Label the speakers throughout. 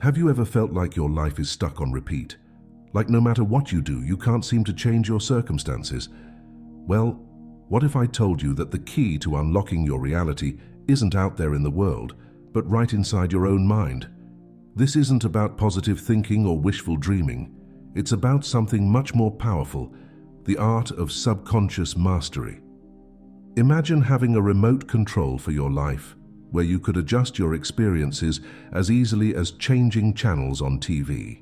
Speaker 1: Have you ever felt like your life is stuck on repeat? Like no matter what you do, you can't seem to change your circumstances? Well, what if I told you that the key to unlocking your reality isn't out there in the world, but right inside your own mind? This isn't about positive thinking or wishful dreaming. It's about something much more powerful, the art of subconscious mastery. Imagine having a remote control for your life, where you could adjust your experiences as easily as changing channels on TV.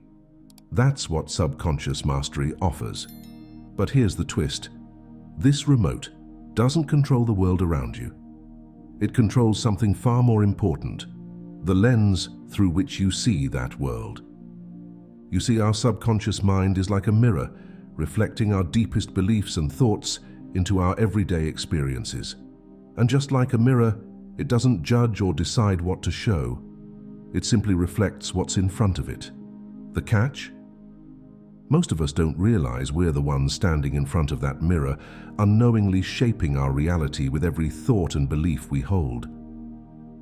Speaker 1: That's what subconscious mastery offers. But here's the twist. This remote doesn't control the world around you. It controls something far more important, the lens through which you see that world. You see, our subconscious mind is like a mirror, reflecting our deepest beliefs and thoughts into our everyday experiences. And just like a mirror, it doesn't judge or decide what to show. It simply reflects what's in front of it. The catch? Most of us don't realize we're the ones standing in front of that mirror, unknowingly shaping our reality with every thought and belief we hold.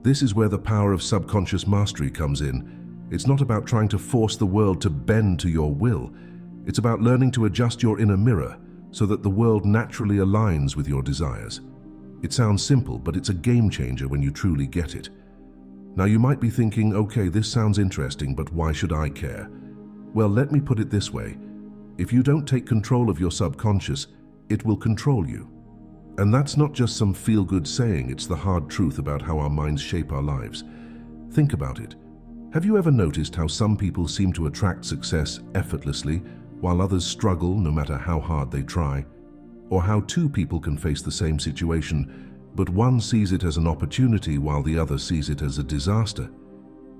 Speaker 1: This is where the power of subconscious mastery comes in. It's not about trying to force the world to bend to your will. It's about learning to adjust your inner mirror so that the world naturally aligns with your desires. It sounds simple, but it's a game changer when you truly get it. Now you might be thinking, okay, this sounds interesting, but why should I care? Well, let me put it this way. If you don't take control of your subconscious, it will control you. And that's not just some feel-good saying, it's the hard truth about how our minds shape our lives. Think about it. Have you ever noticed how some people seem to attract success effortlessly, while others struggle no matter how hard they try? Or how two people can face the same situation, but one sees it as an opportunity while the other sees it as a disaster?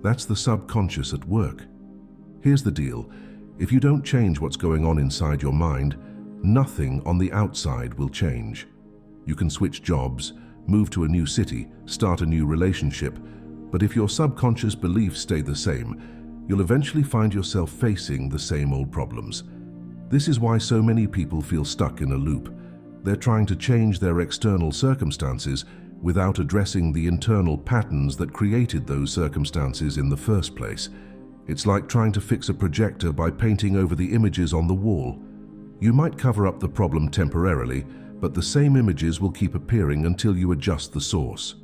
Speaker 1: That's the subconscious at work. Here's the deal. If you don't change what's going on inside your mind, nothing on the outside will change. You can switch jobs, move to a new city, start a new relationship, but if your subconscious beliefs stay the same, you'll eventually find yourself facing the same old problems. This is why so many people feel stuck in a loop. They're trying to change their external circumstances without addressing the internal patterns that created those circumstances in the first place. It's like trying to fix a projector by painting over the images on the wall. You might cover up the problem temporarily, but the same images will keep appearing until you adjust the source.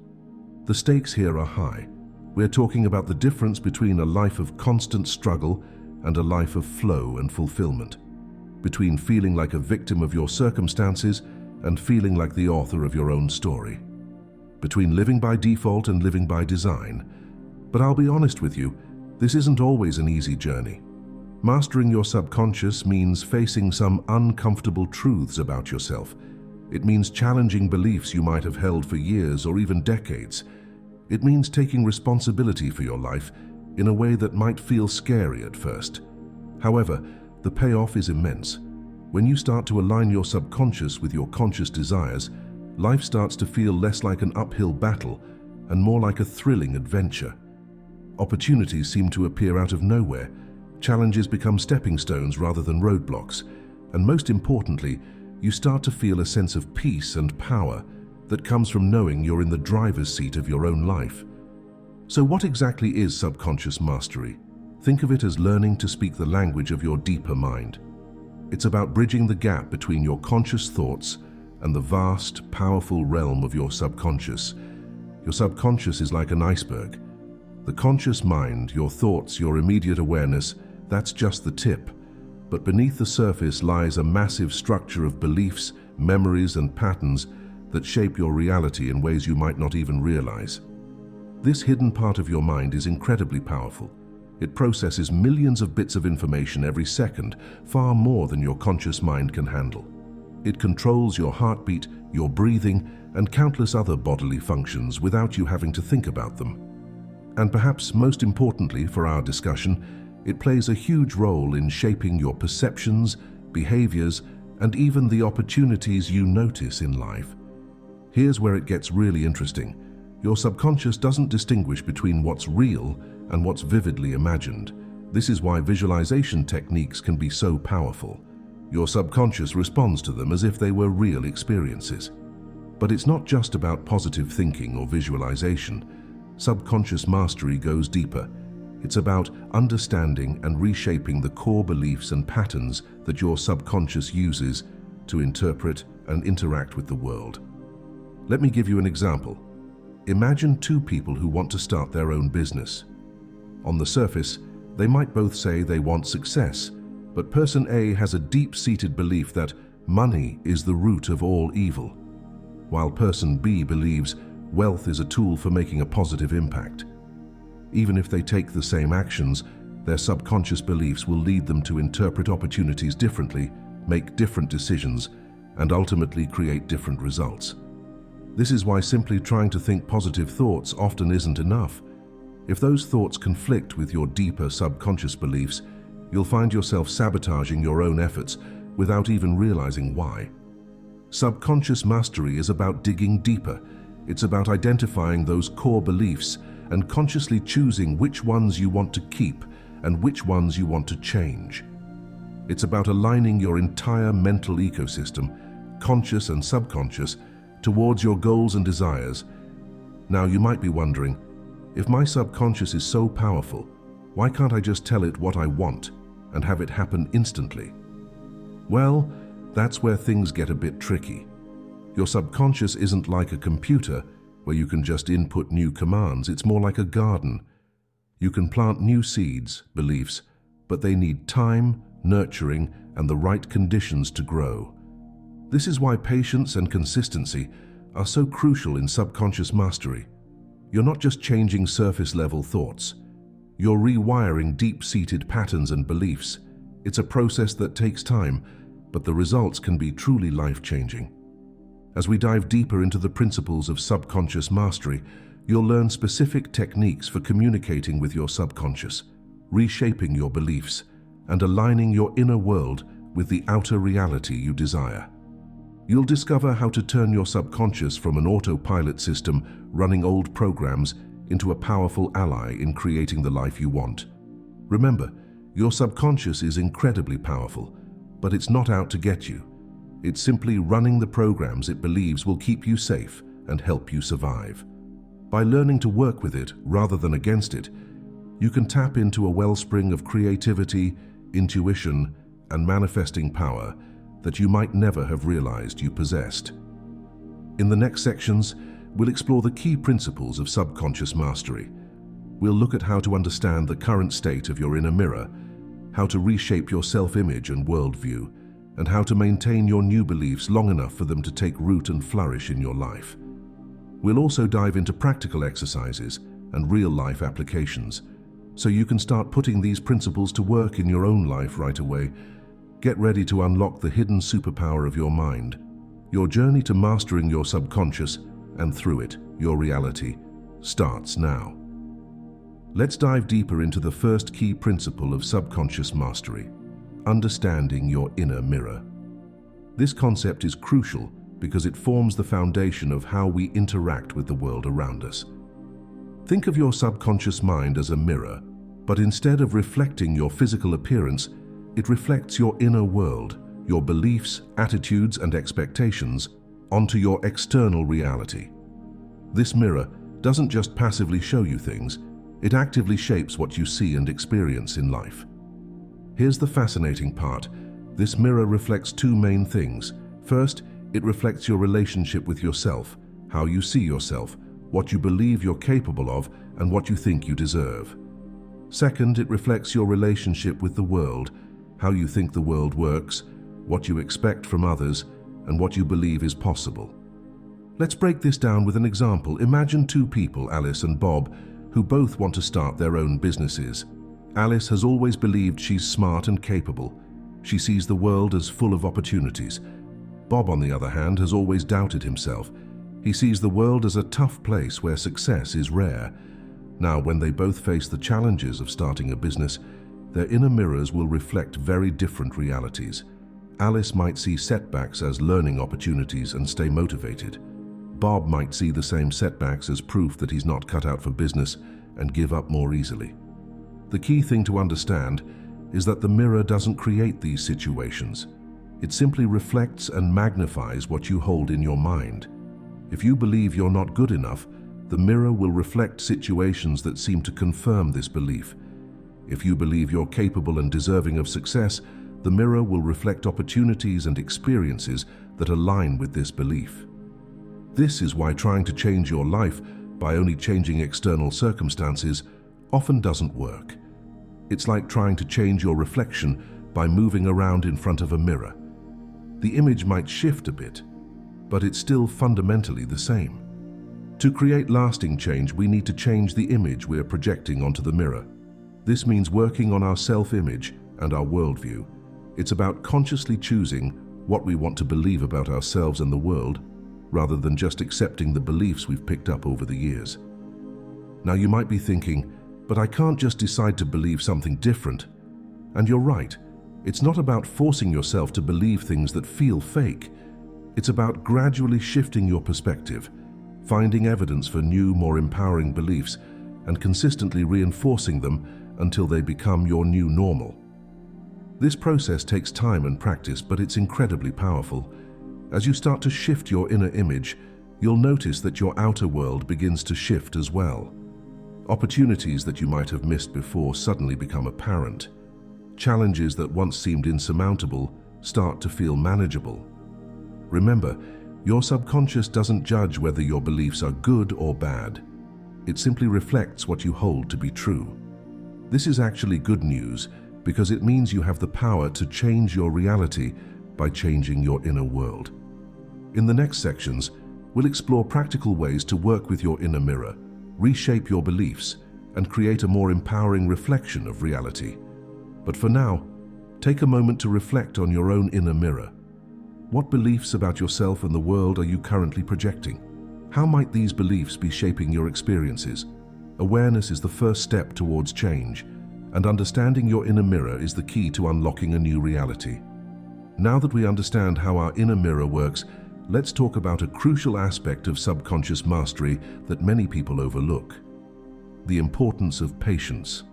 Speaker 1: The stakes here are high. We're talking about the difference between a life of constant struggle and a life of flow and fulfillment, between feeling like a victim of your circumstances and feeling like the author of your own story, between living by default and living by design. But I'll be honest with you, this isn't always an easy journey. Mastering your subconscious means facing some uncomfortable truths about yourself. It means challenging beliefs you might have held for years or even decades. It means taking responsibility for your life in a way that might feel scary at first. However, the payoff is immense. When you start to align your subconscious with your conscious desires, life starts to feel less like an uphill battle and more like a thrilling adventure. Opportunities seem to appear out of nowhere. Challenges become stepping stones rather than roadblocks. And most importantly, you start to feel a sense of peace and power that comes from knowing you're in the driver's seat of your own life. So what exactly is subconscious mastery? Think of it as learning to speak the language of your deeper mind. It's about bridging the gap between your conscious thoughts and the vast, powerful realm of your subconscious. Your subconscious is like an iceberg. The conscious mind, your thoughts, your immediate awareness, that's just the tip. But beneath the surface lies a massive structure of beliefs, memories, and patterns that shape your reality in ways you might not even realize. This hidden part of your mind is incredibly powerful. It processes millions of bits of information every second, far more than your conscious mind can handle. It controls your heartbeat, your breathing, and countless other bodily functions without you having to think about them. And perhaps most importantly for our discussion, it plays a huge role in shaping your perceptions, behaviors, and even the opportunities you notice in life. Here's where it gets really interesting. Your subconscious doesn't distinguish between what's real and what's vividly imagined. This is why visualization techniques can be so powerful. Your subconscious responds to them as if they were real experiences. But it's not just about positive thinking or visualization. Subconscious mastery goes deeper. It's about understanding and reshaping the core beliefs and patterns that your subconscious uses to interpret and interact with the world. Let me give you an example. Imagine two people who want to start their own business. On the surface, they might both say they want success, but person A has a deep-seated belief that money is the root of all evil, while person B believes wealth is a tool for making a positive impact. Even if they take the same actions, their subconscious beliefs will lead them to interpret opportunities differently, make different decisions, and ultimately create different results. This is why simply trying to think positive thoughts often isn't enough. If those thoughts conflict with your deeper subconscious beliefs, you'll find yourself sabotaging your own efforts without even realizing why. Subconscious mastery is about digging deeper. It's about identifying those core beliefs and consciously choosing which ones you want to keep and which ones you want to change. It's about aligning your entire mental ecosystem, conscious and subconscious, towards your goals and desires. Now you might be wondering, if my subconscious is so powerful, why can't I just tell it what I want and have it happen instantly? Well, that's where things get a bit tricky. Your subconscious isn't like a computer where you can just input new commands. It's more like a garden. You can plant new seeds, beliefs, but they need time, nurturing, and the right conditions to grow. This is why patience and consistency are so crucial in subconscious mastery. You're not just changing surface-level thoughts. You're rewiring deep-seated patterns and beliefs. It's a process that takes time, but the results can be truly life-changing. As we dive deeper into the principles of subconscious mastery, you'll learn specific techniques for communicating with your subconscious, reshaping your beliefs, and aligning your inner world with the outer reality you desire. You'll discover how to turn your subconscious from an autopilot system running old programs into a powerful ally in creating the life you want. Remember, your subconscious is incredibly powerful, but it's not out to get you. It's simply running the programs it believes will keep you safe and help you survive. By learning to work with it rather than against it, you can tap into a wellspring of creativity, intuition, and manifesting power that you might never have realized you possessed. In the next sections, we'll explore the key principles of subconscious mastery. We'll look at how to understand the current state of your inner mirror, how to reshape your self-image and worldview, and how to maintain your new beliefs long enough for them to take root and flourish in your life. We'll also dive into practical exercises and real-life applications, so you can start putting these principles to work in your own life right away. Get ready to unlock the hidden superpower of your mind. Your journey to mastering your subconscious, and through it, your reality, starts now. Let's dive deeper into the first key principle of subconscious mastery: understanding your inner mirror. This concept is crucial because it forms the foundation of how we interact with the world around us. Think of your subconscious mind as a mirror, but instead of reflecting your physical appearance, it reflects your inner world, your beliefs, attitudes, and expectations onto your external reality. This mirror doesn't just passively show you things, it actively shapes what you see and experience in life. Here's the fascinating part. This mirror reflects two main things. First, it reflects your relationship with yourself, how you see yourself, what you believe you're capable of, and what you think you deserve. Second, it reflects your relationship with the world, how you think the world works, what you expect from others, and what you believe is possible. Let's break this down with an example. Imagine two people, Alice and Bob, who both want to start their own businesses. Alice has always believed she's smart and capable. She sees the world as full of opportunities. Bob, on the other hand, has always doubted himself. He sees the world as a tough place where success is rare. Now, when they both face the challenges of starting a business, their inner mirrors will reflect very different realities. Alice might see setbacks as learning opportunities and stay motivated. Bob might see the same setbacks as proof that he's not cut out for business and give up more easily. The key thing to understand is that the mirror doesn't create these situations. It simply reflects and magnifies what you hold in your mind. If you believe you're not good enough, the mirror will reflect situations that seem to confirm this belief. If you believe you're capable and deserving of success, the mirror will reflect opportunities and experiences that align with this belief. This is why trying to change your life by only changing external circumstances often doesn't work. It's like trying to change your reflection by moving around in front of a mirror. The image might shift a bit, but it's still fundamentally the same. To create lasting change, we need to change the image we're projecting onto the mirror. This means working on our self-image and our worldview. It's about consciously choosing what we want to believe about ourselves and the world, rather than just accepting the beliefs we've picked up over the years. Now you might be thinking, but I can't just decide to believe something different. And you're right. It's not about forcing yourself to believe things that feel fake. It's about gradually shifting your perspective, finding evidence for new, more empowering beliefs, and consistently reinforcing them until they become your new normal. This process takes time and practice, but it's incredibly powerful. As you start to shift your inner image, you'll notice that your outer world begins to shift as well. Opportunities that you might have missed before suddenly become apparent. Challenges that once seemed insurmountable start to feel manageable. Remember, your subconscious doesn't judge whether your beliefs are good or bad. It simply reflects what you hold to be true. This is actually good news because it means you have the power to change your reality by changing your inner world. In the next sections, we'll explore practical ways to work with your inner mirror, reshape your beliefs, and create a more empowering reflection of reality. But for now, take a moment to reflect on your own inner mirror. What beliefs about yourself and the world are you currently projecting? How might these beliefs be shaping your experiences? Awareness is the first step towards change, and understanding your inner mirror is the key to unlocking a new reality. Now that we understand how our inner mirror works, let's talk about a crucial aspect of subconscious mastery that many people overlook: the importance of patience.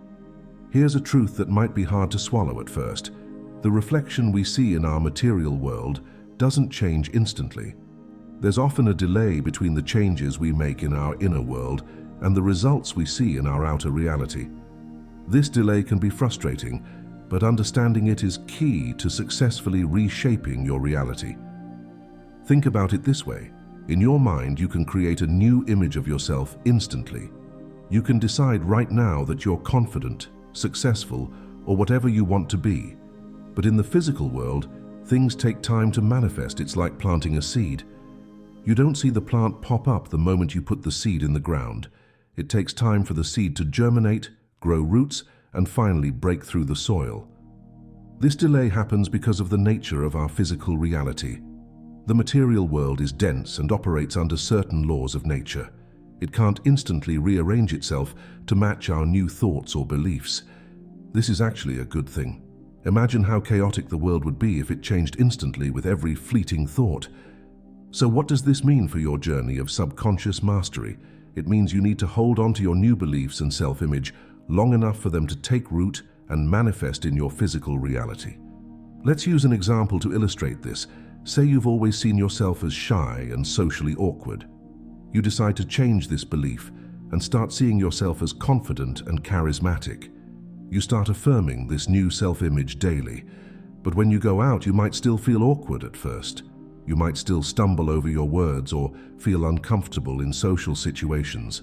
Speaker 1: Here's a truth that might be hard to swallow at first. The reflection we see in our material world doesn't change instantly. There's often a delay between the changes we make in our inner world and the results we see in our outer reality. This delay can be frustrating, but understanding it is key to successfully reshaping your reality. Think about it this way. In your mind, you can create a new image of yourself instantly. You can decide right now that you're confident, successful, or whatever you want to be. But in the physical world, things take time to manifest. It's like planting a seed. You don't see the plant pop up the moment you put the seed in the ground. It takes time for the seed to germinate, grow roots, and finally break through the soil. This delay happens because of the nature of our physical reality. The material world is dense and operates under certain laws of nature. It can't instantly rearrange itself to match our new thoughts or beliefs. This is actually a good thing. Imagine how chaotic the world would be if it changed instantly with every fleeting thought. So what does this mean for your journey of subconscious mastery? It means you need to hold on to your new beliefs and self-image long enough for them to take root and manifest in your physical reality. Let's use an example to illustrate this. Say you've always seen yourself as shy and socially awkward. You decide to change this belief and start seeing yourself as confident and charismatic. You start affirming this new self-image daily, but when you go out, you might still feel awkward at first. You might still stumble over your words or feel uncomfortable in social situations.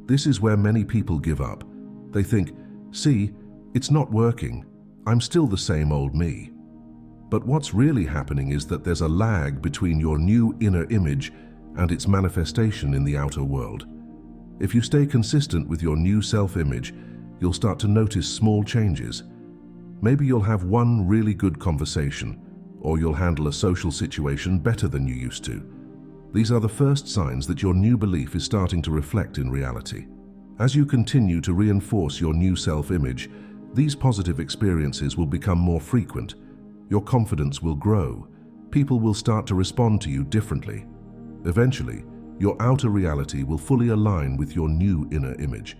Speaker 1: This is where many people give up. They think, see, it's not working. I'm still the same old me. But what's really happening is that there's a lag between your new inner image and its manifestation in the outer world. If you stay consistent with your new self-image, you'll start to notice small changes. Maybe you'll have one really good conversation, or you'll handle a social situation better than you used to. These are the first signs that your new belief is starting to reflect in reality. As you continue to reinforce your new self-image, these positive experiences will become more frequent. Your confidence will grow. People will start to respond to you differently. Eventually, your outer reality will fully align with your new inner image.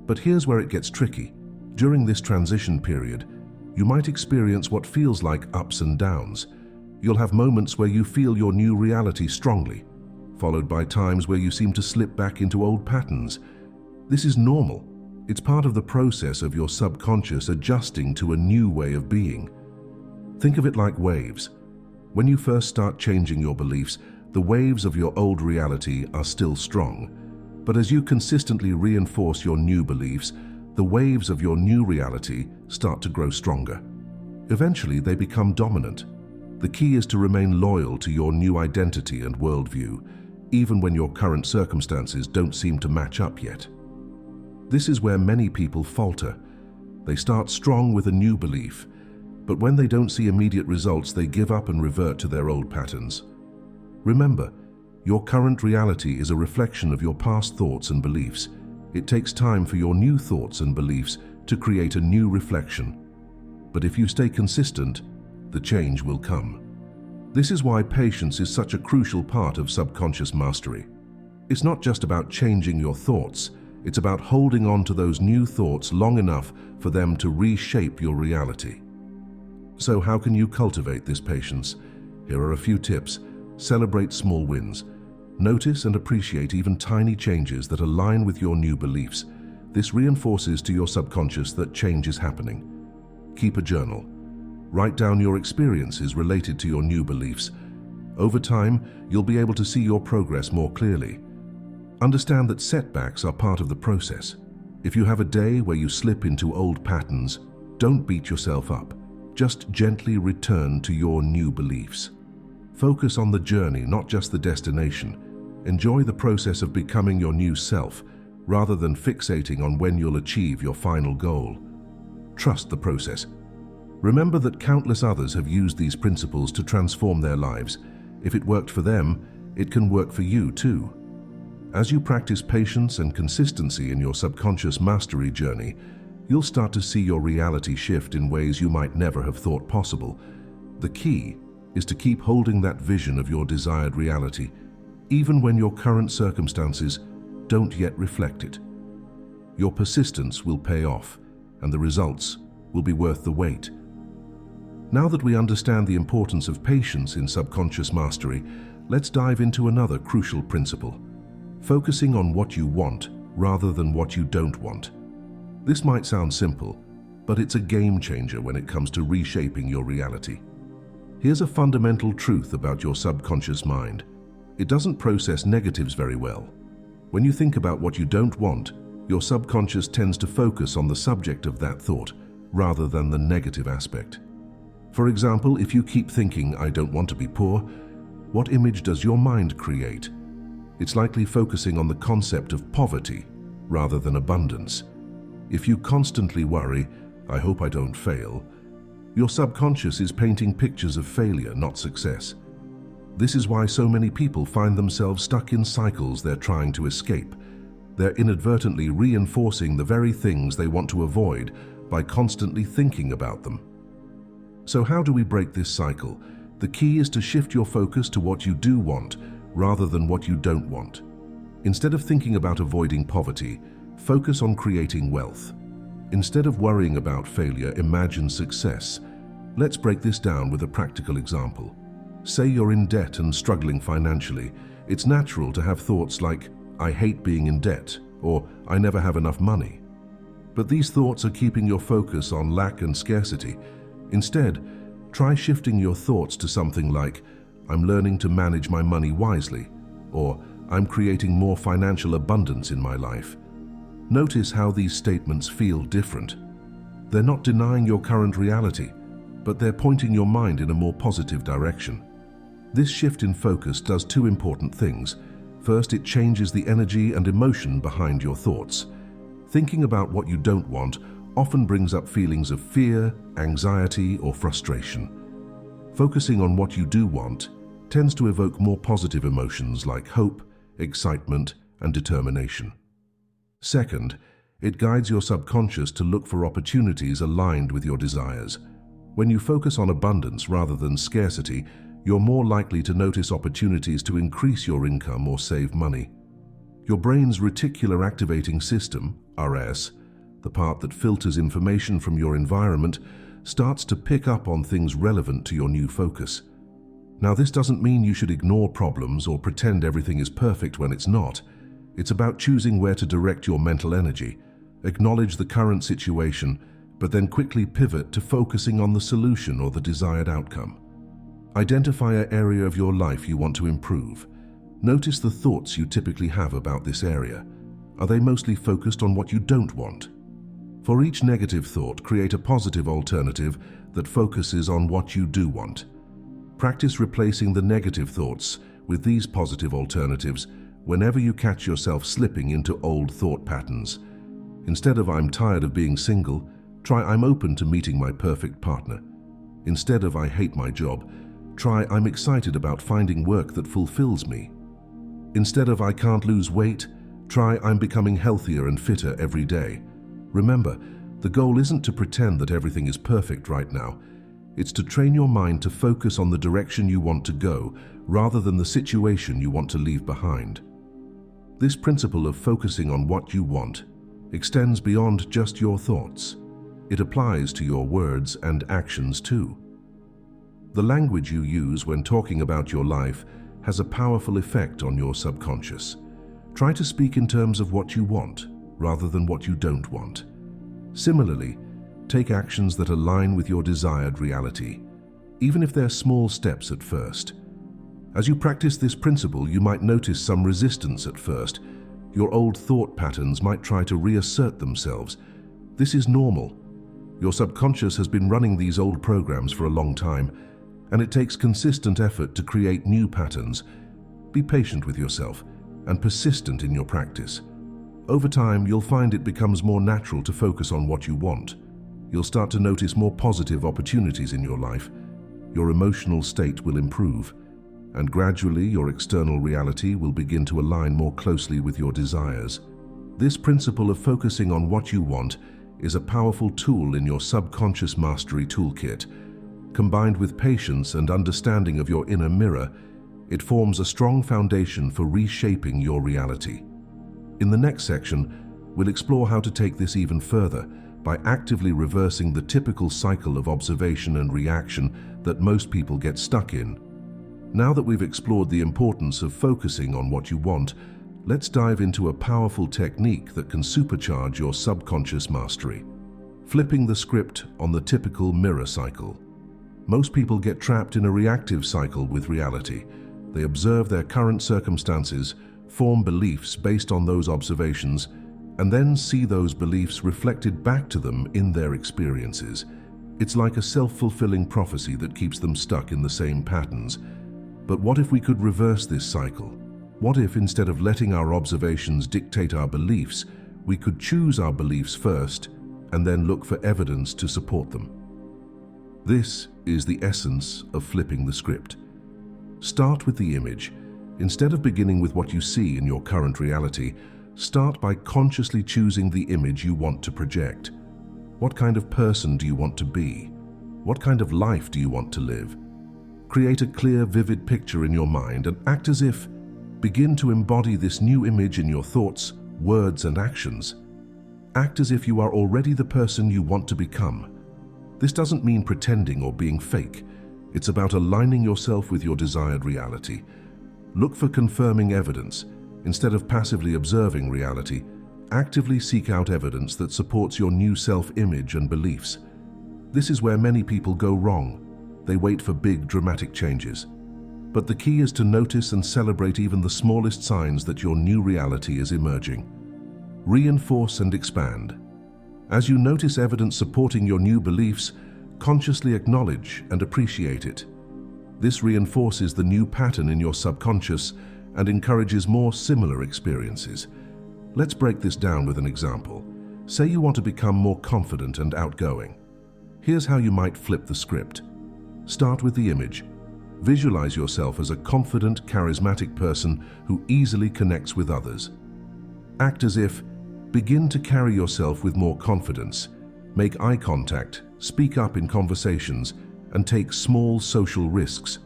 Speaker 1: But here's where it gets tricky. During this transition period, you might experience what feels like ups and downs. You'll have moments where you feel your new reality strongly, followed by times where you seem to slip back into old patterns. This is normal. It's part of the process of your subconscious adjusting to a new way of being. Think of it like waves. When you first start changing your beliefs, the waves of your old reality are still strong. But as you consistently reinforce your new beliefs, the waves of your new reality start to grow stronger. Eventually, they become dominant. The key is to remain loyal to your new identity and worldview, even when your current circumstances don't seem to match up yet. This is where many people falter. They start strong with a new belief, but when they don't see immediate results, they give up and revert to their old patterns. Remember, your current reality is a reflection of your past thoughts and beliefs. It takes time for your new thoughts and beliefs to create a new reflection. But if you stay consistent, the change will come. This is why patience is such a crucial part of subconscious mastery. It's not just about changing your thoughts, it's about holding on to those new thoughts long enough for them to reshape your reality. So how can you cultivate this patience? Here are a few tips. Celebrate small wins. Notice and appreciate even tiny changes that align with your new beliefs. This reinforces to your subconscious that change is happening. Keep a journal. Write down your experiences related to your new beliefs. Over time, you'll be able to see your progress more clearly. Understand that setbacks are part of the process. If you have a day where you slip into old patterns, don't beat yourself up. Just gently return to your new beliefs. Focus on the journey, not just the destination. Enjoy the process of becoming your new self, rather than fixating on when you'll achieve your final goal. Trust the process. Remember that countless others have used these principles to transform their lives. If it worked for them, it can work for you too. As you practice patience and consistency in your subconscious mastery journey, you'll start to see your reality shift in ways you might never have thought possible. The key is to keep holding that vision of your desired reality, even when your current circumstances don't yet reflect it. Your persistence will pay off, and the results will be worth the wait. Now that we understand the importance of patience in subconscious mastery, let's dive into another crucial principle: focusing on what you want rather than what you don't want. This might sound simple, but it's a game changer when it comes to reshaping your reality. Here's a fundamental truth about your subconscious mind. It doesn't process negatives very well. When you think about what you don't want, your subconscious tends to focus on the subject of that thought rather than the negative aspect. For example, if you keep thinking, "I don't want to be poor," what image does your mind create? It's likely focusing on the concept of poverty rather than abundance. If you constantly worry, "I hope I don't fail," your subconscious is painting pictures of failure, not success. This is why so many people find themselves stuck in cycles they're trying to escape. They're inadvertently reinforcing the very things they want to avoid by constantly thinking about them. So how do we break this cycle? The key is to shift your focus to what you do want rather than what you don't want. Instead of thinking about avoiding poverty, focus on creating wealth. Instead of worrying about failure, imagine success. Let's break this down with a practical example. Say you're in debt and struggling financially. It's natural to have thoughts like, "I hate being in debt," or "I never have enough money." But these thoughts are keeping your focus on lack and scarcity. Instead, try shifting your thoughts to something like, "I'm learning to manage my money wisely," or "I'm creating more financial abundance in my life." Notice how these statements feel different. They're not denying your current reality, but they're pointing your mind in a more positive direction. This shift in focus does two important things. First, it changes the energy and emotion behind your thoughts. Thinking about what you don't want often brings up feelings of fear, anxiety, or frustration. Focusing on what you do want tends to evoke more positive emotions like hope, excitement, and determination. Second, it guides your subconscious to look for opportunities aligned with your desires. When you focus on abundance rather than scarcity, you're more likely to notice opportunities to increase your income or save money. Your brain's reticular activating system, RS, the part that filters information from your environment, starts to pick up on things relevant to your new focus. Now, this doesn't mean you should ignore problems or pretend everything is perfect when it's not. It's about choosing where to direct your mental energy. Acknowledge the current situation, but then quickly pivot to focusing on the solution or the desired outcome. Identify an area of your life you want to improve. Notice the thoughts you typically have about this area. Are they mostly focused on what you don't want? For each negative thought, create a positive alternative that focuses on what you do want. Practice replacing the negative thoughts with these positive alternatives whenever you catch yourself slipping into old thought patterns. Instead of "I'm tired of being single," try "I'm open to meeting my perfect partner." Instead of "I hate my job," try "I'm excited about finding work that fulfills me." Instead of "I can't lose weight," try "I'm becoming healthier and fitter every day." Remember, the goal isn't to pretend that everything is perfect right now. It's to train your mind to focus on the direction you want to go rather than the situation you want to leave behind. This principle of focusing on what you want extends beyond just your thoughts. It applies to your words and actions too. The language you use when talking about your life has a powerful effect on your subconscious. Try to speak in terms of what you want rather than what you don't want. Similarly, take actions that align with your desired reality, even if they're small steps at first. As you practice this principle, you might notice some resistance at first. Your old thought patterns might try to reassert themselves. This is normal. Your subconscious has been running these old programs for a long time, and it takes consistent effort to create new patterns. Be patient with yourself and persistent in your practice. Over time, you'll find it becomes more natural to focus on what you want. You'll start to notice more positive opportunities in your life. Your emotional state will improve, and gradually your external reality will begin to align more closely with your desires. This principle of focusing on what you want is a powerful tool in your subconscious mastery toolkit. Combined with patience and understanding of your inner mirror, it forms a strong foundation for reshaping your reality. In the next section, we'll explore how to take this even further by actively reversing the typical cycle of observation and reaction that most people get stuck in. Now that we've explored the importance of focusing on what you want, let's dive into a powerful technique that can supercharge your subconscious mastery. Flipping the script on the typical mirror cycle. Most people get trapped in a reactive cycle with reality. They observe their current circumstances, form beliefs based on those observations, and then see those beliefs reflected back to them in their experiences. It's like a self-fulfilling prophecy that keeps them stuck in the same patterns. But what if we could reverse this cycle? What if, instead of letting our observations dictate our beliefs, we could choose our beliefs first and then look for evidence to support them? This is the essence of flipping the script. Start with the image. Instead of beginning with what you see in your current reality, start by consciously choosing the image you want to project. What kind of person do you want to be? What kind of life do you want to live? Create a clear, vivid picture in your mind and act as if. Begin to embody this new image in your thoughts, words, and actions. Act as if you are already the person you want to become. This doesn't mean pretending or being fake. It's about aligning yourself with your desired reality. Look for confirming evidence. Instead of passively observing reality, actively seek out evidence that supports your new self-image and beliefs. This is where many people go wrong. They wait for big, dramatic changes. But the key is to notice and celebrate even the smallest signs that your new reality is emerging. Reinforce and expand. As you notice evidence supporting your new beliefs, consciously acknowledge and appreciate it. This reinforces the new pattern in your subconscious and encourages more similar experiences. Let's break this down with an example. Say you want to become more confident and outgoing. Here's how you might flip the script. Start with the image. Visualize yourself as a confident, charismatic person who easily connects with others. Act as if. Begin to carry yourself with more confidence. Make eye contact, speak up in conversations, and take small social risks.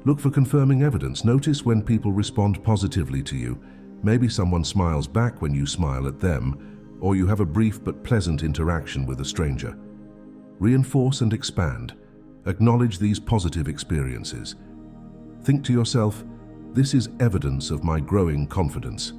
Speaker 1: Look for confirming evidence. Notice when people respond positively to you. Maybe someone smiles back when you smile at them, or you have a brief but pleasant interaction with a stranger. Reinforce and expand. Acknowledge these positive experiences. Think to yourself, this is evidence of my growing confidence.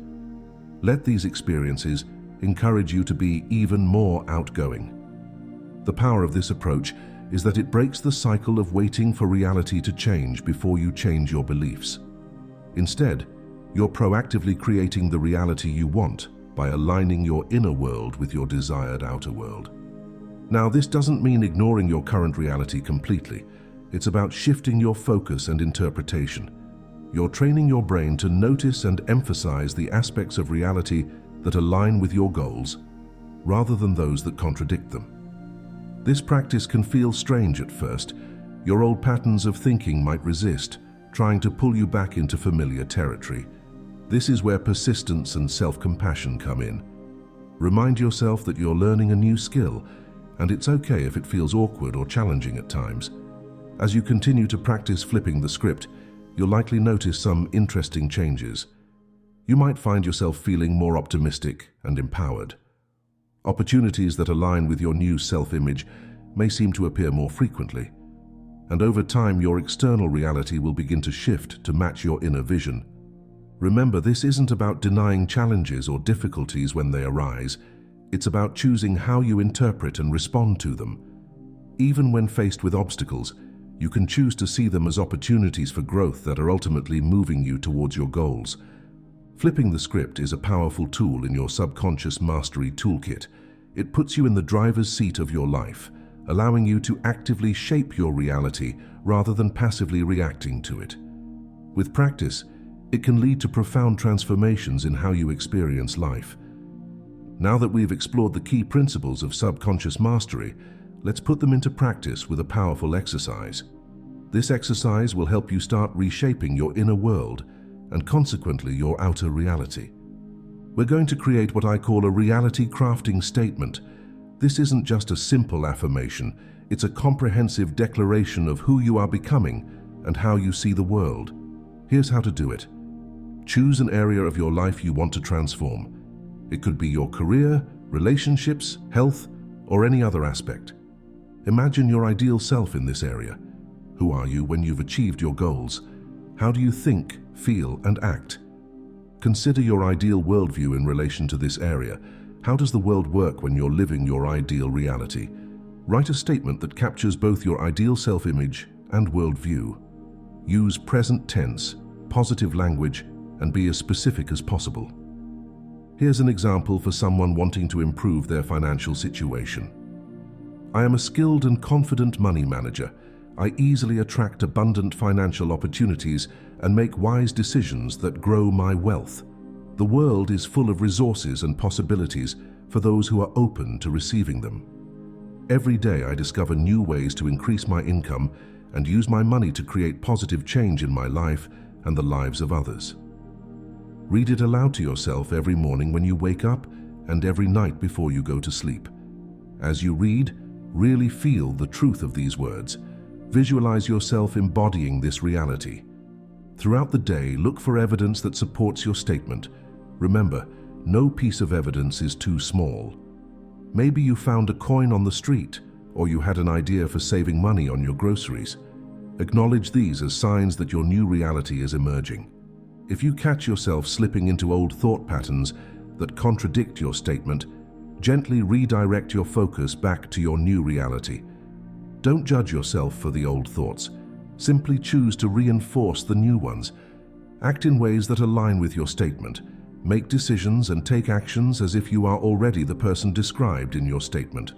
Speaker 1: Let these experiences encourage you to be even more outgoing. The power of this approach is that it breaks the cycle of waiting for reality to change before you change your beliefs. Instead, you're proactively creating the reality you want by aligning your inner world with your desired outer world. Now, this doesn't mean ignoring your current reality completely. It's about shifting your focus and interpretation. You're training your brain to notice and emphasize the aspects of reality that align with your goals, rather than those that contradict them. This practice can feel strange at first. Your old patterns of thinking might resist, trying to pull you back into familiar territory. This is where persistence and self-compassion come in. Remind yourself that you're learning a new skill, and it's okay if it feels awkward or challenging at times. As you continue to practice flipping the script, you'll likely notice some interesting changes. You might find yourself feeling more optimistic and empowered. Opportunities that align with your new self-image may seem to appear more frequently, and over time your external reality will begin to shift to match your inner vision. Remember, this isn't about denying challenges or difficulties when they arise. It's about choosing how you interpret and respond to them. Even when faced with obstacles, you can choose to see them as opportunities for growth that are ultimately moving you towards your goals. Flipping the script is a powerful tool in your subconscious mastery toolkit. It puts you in the driver's seat of your life, allowing you to actively shape your reality rather than passively reacting to it. With practice, it can lead to profound transformations in how you experience life. Now that we've explored the key principles of subconscious mastery, let's put them into practice with a powerful exercise. This exercise will help you start reshaping your inner world and consequently your outer reality. We're going to create what I call a reality crafting statement. This isn't just a simple affirmation, it's a comprehensive declaration of who you are becoming and how you see the world. Here's how to do it. Choose an area of your life you want to transform. It could be your career, relationships, health, or any other aspect. Imagine your ideal self in this area. Who are you when you've achieved your goals? How do you think, feel, and act? Consider your ideal worldview in relation to this area. How does the world work when you're living your ideal reality? Write a statement that captures both your ideal self-image and worldview. Use present tense, positive language, and be as specific as possible. Here's an example for someone wanting to improve their financial situation. I am a skilled and confident money manager. I easily attract abundant financial opportunities and make wise decisions that grow my wealth. The world is full of resources and possibilities for those who are open to receiving them. Every day I discover new ways to increase my income and use my money to create positive change in my life and the lives of others. Read it aloud to yourself every morning when you wake up and every night before you go to sleep. As you read, really feel the truth of these words. Visualize yourself embodying this reality. Throughout the day, look for evidence that supports your statement. Remember, no piece of evidence is too small. Maybe you found a coin on the street, or you had an idea for saving money on your groceries. Acknowledge these as signs that your new reality is emerging. If you catch yourself slipping into old thought patterns that contradict your statement, gently redirect your focus back to your new reality. Don't judge yourself for the old thoughts. Simply choose to reinforce the new ones. Act in ways that align with your statement. Make decisions and take actions as if you are already the person described in your statement.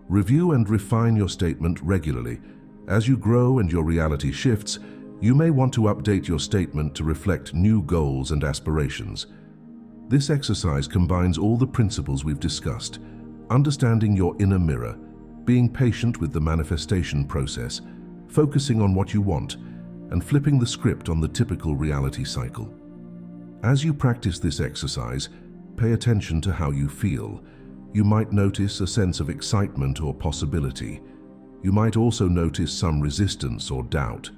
Speaker 1: Review and refine your statement regularly. As you grow and your reality shifts, you may want to update your statement to reflect new goals and aspirations. This exercise combines all the principles we've discussed: understanding your inner mirror, being patient with the manifestation process, focusing on what you want, and flipping the script on the typical reality cycle. As you practice this exercise, pay attention to how you feel. You might notice a sense of excitement or possibility. You might also notice some resistance or doubt.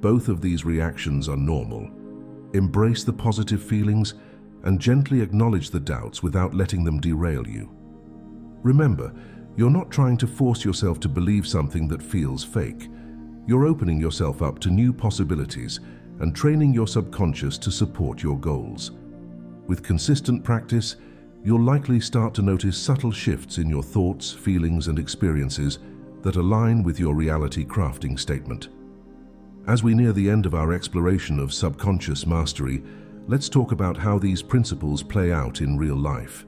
Speaker 1: Both of these reactions are normal. Embrace the positive feelings and gently acknowledge the doubts without letting them derail you. Remember, you're not trying to force yourself to believe something that feels fake. You're opening yourself up to new possibilities and training your subconscious to support your goals. With consistent practice, you'll likely start to notice subtle shifts in your thoughts, feelings, and experiences that align with your reality crafting statement. As we near the end of our exploration of subconscious mastery, let's talk about how these principles play out in real life.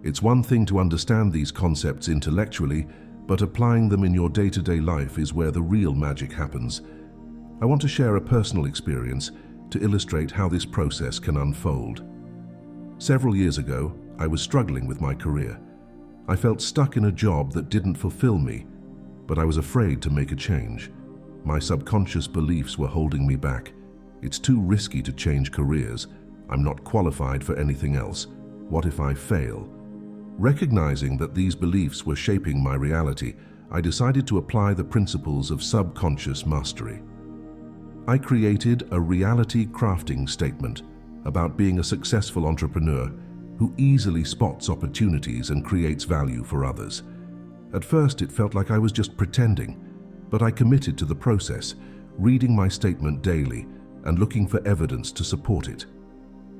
Speaker 1: It's one thing to understand these concepts intellectually, but applying them in your day-to-day life is where the real magic happens. I want to share a personal experience to illustrate how this process can unfold. Several years ago, I was struggling with my career. I felt stuck in a job that didn't fulfill me, but I was afraid to make a change. My subconscious beliefs were holding me back. It's too risky to change careers. I'm not qualified for anything else. What if I fail? Recognizing that these beliefs were shaping my reality, I decided to apply the principles of subconscious mastery. I created a reality crafting statement about being a successful entrepreneur who easily spots opportunities and creates value for others. At first, it felt like I was just pretending, but I committed to the process, reading my statement daily and looking for evidence to support it.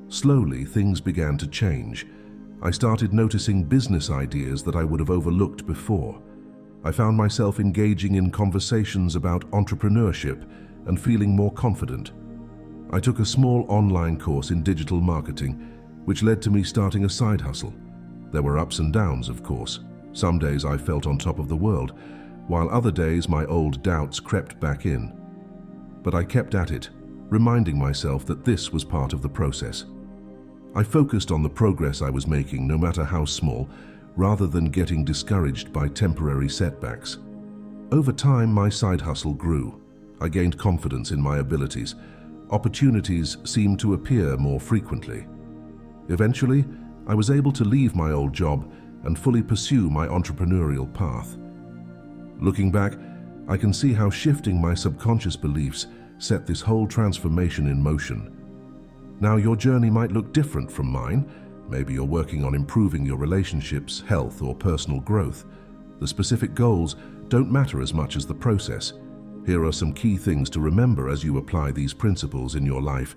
Speaker 1: Slowly, things began to change. I started noticing business ideas that I would have overlooked before. I found myself engaging in conversations about entrepreneurship and feeling more confident. I took a small online course in digital marketing, which led to me starting a side hustle. There were ups and downs, of course. Some days I felt on top of the world, while other days my old doubts crept back in. But I kept at it, reminding myself that this was part of the process. I focused on the progress I was making, no matter how small, rather than getting discouraged by temporary setbacks. Over time, my side hustle grew. I gained confidence in my abilities. Opportunities seemed to appear more frequently. Eventually, I was able to leave my old job and fully pursue my entrepreneurial path. Looking back, I can see how shifting my subconscious beliefs set this whole transformation in motion. Now, your journey might look different from mine. Maybe you're working on improving your relationships, health, or personal growth. The specific goals don't matter as much as the process. Here are some key things to remember as you apply these principles in your life.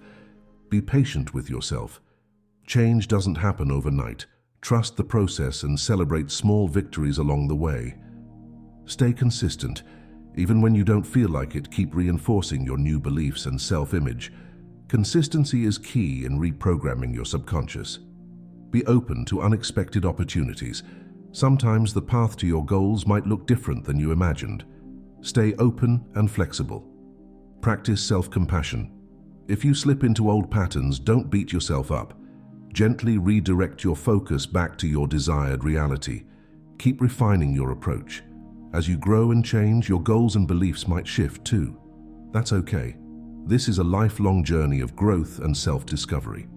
Speaker 1: Be patient with yourself. Change doesn't happen overnight. Trust the process and celebrate small victories along the way. Stay consistent. Even when you don't feel like it, keep reinforcing your new beliefs and self-image. Consistency is key in reprogramming your subconscious. Be open to unexpected opportunities. Sometimes the path to your goals might look different than you imagined. Stay open and flexible. Practice self-compassion. If you slip into old patterns, don't beat yourself up. Gently redirect your focus back to your desired reality. Keep refining your approach. As you grow and change, your goals and beliefs might shift too. That's okay. This is a lifelong journey of growth and self-discovery.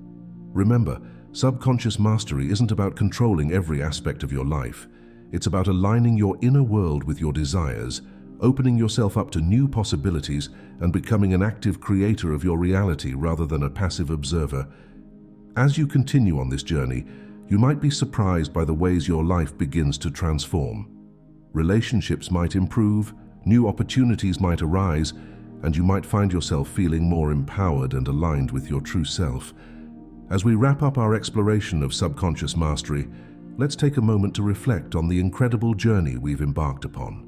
Speaker 1: Remember, subconscious mastery isn't about controlling every aspect of your life. It's about aligning your inner world with your desires, opening yourself up to new possibilities, and becoming an active creator of your reality rather than a passive observer. As you continue on this journey, you might be surprised by the ways your life begins to transform. Relationships might improve, new opportunities might arise, and you might find yourself feeling more empowered and aligned with your true self. As we wrap up our exploration of subconscious mastery, let's take a moment to reflect on the incredible journey we've embarked upon.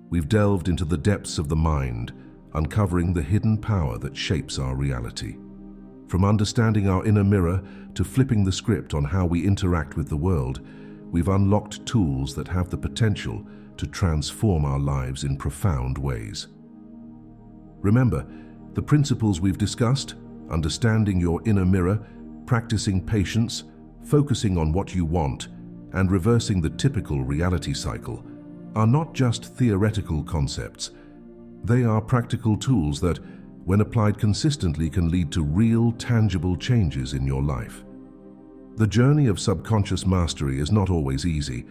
Speaker 1: We've delved into the depths of the mind, uncovering the hidden power that shapes our reality. From understanding our inner mirror to flipping the script on how we interact with the world, we've unlocked tools that have the potential to transform our lives in profound ways. Remember, the principles we've discussed, understanding your inner mirror, practicing patience, focusing on what you want, and reversing the typical reality cycle, are not just theoretical concepts. They are practical tools that, when applied consistently, can lead to real, tangible changes in your life. The journey of subconscious mastery is not always easy.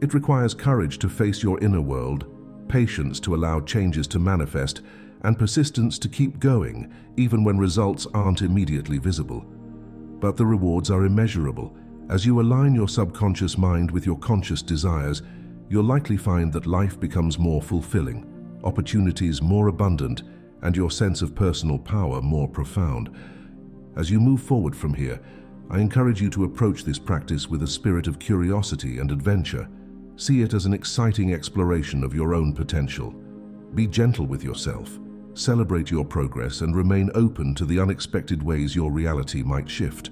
Speaker 1: It requires courage to face your inner world, patience to allow changes to manifest, and persistence to keep going, even when results aren't immediately visible. But the rewards are immeasurable. As you align your subconscious mind with your conscious desires, you'll likely find that life becomes more fulfilling, opportunities more abundant, and your sense of personal power more profound. As you move forward from here, I encourage you to approach this practice with a spirit of curiosity and adventure. See it as an exciting exploration of your own potential. Be gentle with yourself, celebrate your progress, and remain open to the unexpected ways your reality might shift.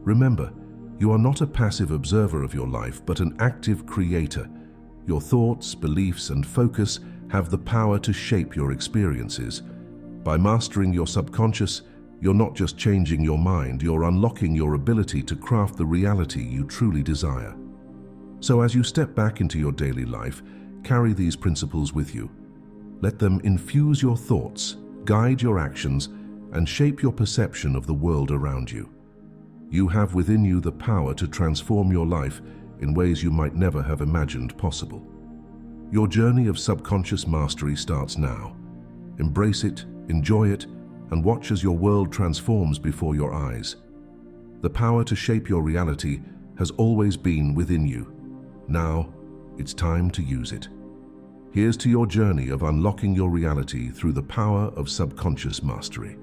Speaker 1: Remember, you are not a passive observer of your life, but an active creator. Your thoughts, beliefs, and focus have the power to shape your experiences. By mastering your subconscious, you're not just changing your mind, you're unlocking your ability to craft the reality you truly desire. So as you step back into your daily life, carry these principles with you. Let them infuse your thoughts, guide your actions, and shape your perception of the world around you. You have within you the power to transform your life in ways you might never have imagined possible. Your journey of subconscious mastery starts now. Embrace it, enjoy it, and watch as your world transforms before your eyes. The power to shape your reality has always been within you. Now, it's time to use it. Here's to your journey of unlocking your reality through the power of subconscious mastery.